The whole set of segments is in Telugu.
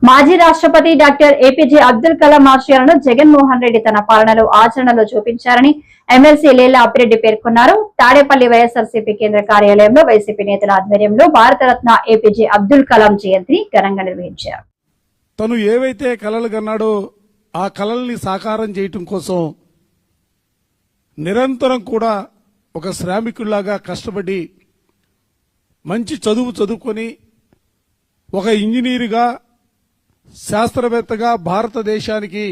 మాజీ రాష్ట్రపతి డాక్టర్ ఏపీజే అబ్దుల్ కలాం ఆశయాలను జగన్మోహన్ రెడ్డి తన పాలనలో ఆచరణలో చూపించారని ఎమ్మెల్సీ లేళ్ల అప్పిరెడ్డి పేర్కొన్నారు. తాడేపల్లి వైఎస్ఆర్సీపీ కేంద్ర కార్యాలయంలో వైసీపీ నేతల ఆధ్వర్యంలో భారతరత్న ఏపీజే అబ్దుల్ కలాం జయంతిని ఘనంగా నిర్వహించారు. తను ఏవైతే కలలు కన్నాడో ఆ కలల్ని సాకారం చేయటం కోసం నిరంతరం కూడా ఒక శ్రామికుల్లాగా కష్టపడి మంచి చదువుకొని ఒక ఇంజనీరుగా శాస్త్రవేత్తగా భారతదేశానికి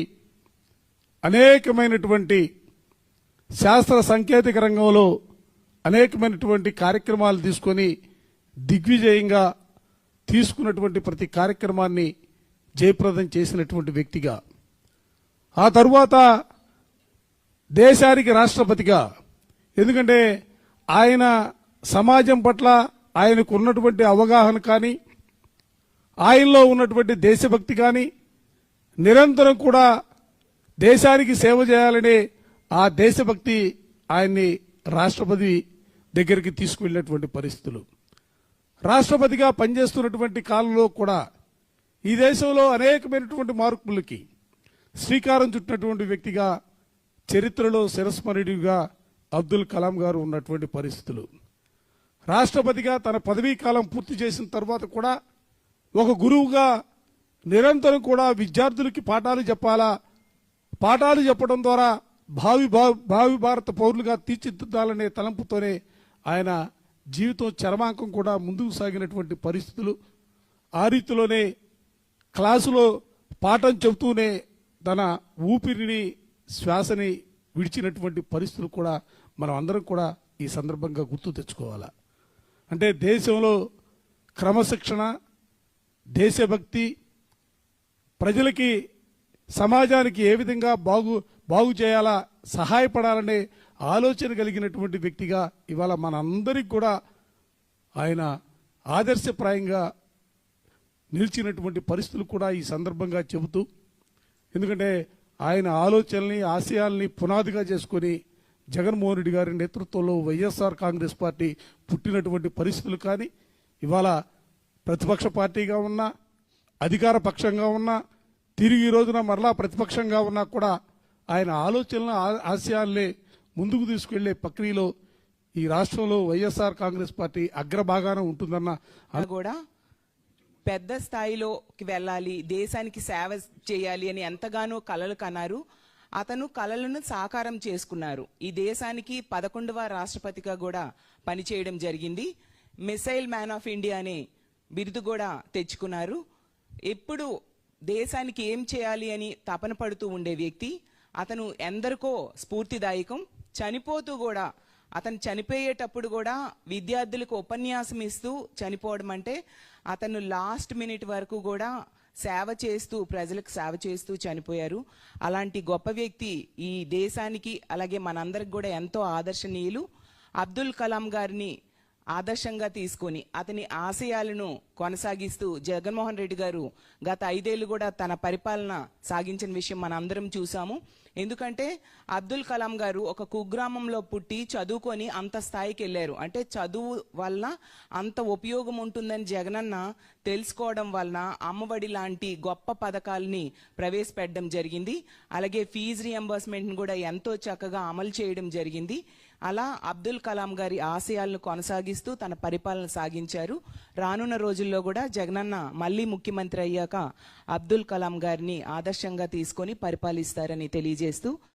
అనేకమైనటువంటి శాస్త్ర సాంకేతిక రంగంలో అనేకమైనటువంటి కార్యక్రమాలు తీసుకొని దిగ్విజయంగా తీసుకున్నటువంటి ప్రతి కార్యక్రమాన్ని జయప్రదం చేసినటువంటి వ్యక్తిగా, ఆ తరువాత దేశానికి రాష్ట్రపతిగా, ఎందుకంటే ఆయన సమాజం పట్ల ఆయనకు ఉన్నటువంటి అవగాహన కానీ ఆయనలో ఉన్నటువంటి దేశభక్తి కానీ నిరంతరం కూడా దేశానికి సేవ చేయాలనే ఆ దేశభక్తి ఆయన్ని రాష్ట్రపతి దగ్గరికి తీసుకువెళ్ళినటువంటి పరిస్థితులు. రాష్ట్రపతిగా పనిచేస్తున్నటువంటి కాలంలో కూడా ఈ దేశంలో అనేకమైనటువంటి మార్పులకి శ్రీకారం చుట్టినటువంటి వ్యక్తిగా చరిత్రలో చిరస్మరణీయుడిగా అబ్దుల్ కలాం గారు ఉన్నటువంటి పరిస్థితులు. రాష్ట్రపతిగా తన పదవీ కాలం పూర్తి చేసిన తర్వాత కూడా ఒక గురువుగా నిరంతరం కూడా విద్యార్థులకి పాఠాలు చెప్పాలా, పాఠాలు చెప్పడం ద్వారా భావి భారత పౌరులుగా తీర్చిదిద్దాలనే తలంపుతోనే ఆయన జీవితం చరమాంకం కూడా ముందుకు సాగినటువంటి పరిస్థితులు. ఆ రీతిలోనే క్లాసులో పాఠం చెబుతూనే తన ఊపిరిని శ్వాసని విడిచినటువంటి పరిస్థితులు కూడా మనం అందరం కూడా ఈ సందర్భంగా గుర్తు తెచ్చుకోవాలా. అంటే దేశంలో క్రమశిక్షణ, దేశభక్తి, ప్రజలకి సమాజానికి ఏ విధంగా బాగు చేయాలా, సహాయపడాలనే ఆలోచన కలిగినటువంటి వ్యక్తిగా ఇవాళ మనందరికి కూడా ఆయన ఆదర్శప్రాయంగా నిలిచినటువంటి పరిస్థితులు కూడా ఈ సందర్భంగా చెబుతూ, ఎందుకంటే ఆయన ఆలోచనల్ని ఆశయాల్ని పునాదిగా చేసుకుని జగన్మోహన్ రెడ్డి గారి నేతృత్వంలో వైఎస్ఆర్ కాంగ్రెస్ పార్టీ పుట్టినటువంటి పరిస్థితులు కానీ, ఇవాళ ప్రతిపక్ష పార్టీగా ఉన్నా, అధికార పక్షంగా ఉన్నా, తిరిగి ఈ రోజున మరలా ప్రతిపక్షంగా ఉన్నా కూడా ఆయన ఆలోచనల ఆశయాల్ని ముందుకు తీసుకెళ్లే ప్రక్రియలో ఈ రాష్ట్రంలో వైఎస్ఆర్ కాంగ్రెస్ పార్టీ అగ్రభాగాన ఉంటుందన్న కూడా పెద్ద స్థాయిలోకి వెళ్ళాలి, దేశానికి సేవ చేయాలి అని ఎంతగానో కలలు కన్నారు. అతను కలలను సాకారం చేసుకున్నారు. ఈ దేశానికి 11వ రాష్ట్రపతిగా కూడా పనిచేయడం జరిగింది. మిసైల్ మ్యాన్ ఆఫ్ ఇండియా అనే బిరుదు కూడా తెచ్చుకున్నారు. ఎప్పుడు దేశానికి ఏం చేయాలి అని తపన పడుతూ ఉండే వ్యక్తి. అతను ఎందరికో స్ఫూర్తిదాయకం. చనిపోతూ కూడా, అతను చనిపోయేటప్పుడు కూడా విద్యార్థులకు ఉపన్యాసం ఇస్తూ చనిపోవడం అంటే అతను లాస్ట్ మినిట్ వరకు కూడా సేవ చేస్తూ, ప్రజలకు సేవ చేస్తూ చనిపోయారు. అలాంటి గొప్ప వ్యక్తి ఈ దేశానికి అలాగే మనందరికి కూడా ఎంతో ఆదర్శనీయులు. అబ్దుల్ కలాం గారిని ఆదర్శంగా తీసుకొని అతని ఆశయాలను కొనసాగిస్తూ జగన్మోహన్ రెడ్డి గారు గత 5 ఏళ్లు కూడా తన పరిపాలన సాగించిన విషయం మన అందరం చూసాము. ఎందుకంటే అబ్దుల్ కలాం గారు ఒక కుగ్రామంలో పుట్టి చదువుకొని అంత స్థాయికి వెళ్ళారు. అంటే చదువు వల్ల అంత ఉపయోగం ఉంటుందని జగనన్న తెలుసుకోవడం వలన అమ్మఒడి లాంటి గొప్ప పథకాలని ప్రవేశపెట్టడం జరిగింది. అలాగే ఫీజు రియంబర్స్మెంట్ని కూడా ఎంతో చక్కగా అమలు చేయడం జరిగింది. అలా అబ్దుల్ కలాం గారి ఆశయాలను కొనసాగిస్తూ తన పరిపాలన సాగించారు. రానున్న రోజుల్లో కూడా జగనన్న మళ్ళీ ముఖ్యమంత్రి అయ్యాక అబ్దుల్ కలాం గారిని ఆదర్శంగా తీసుకొని పరిపాలిస్తారని తెలియజేస్తూ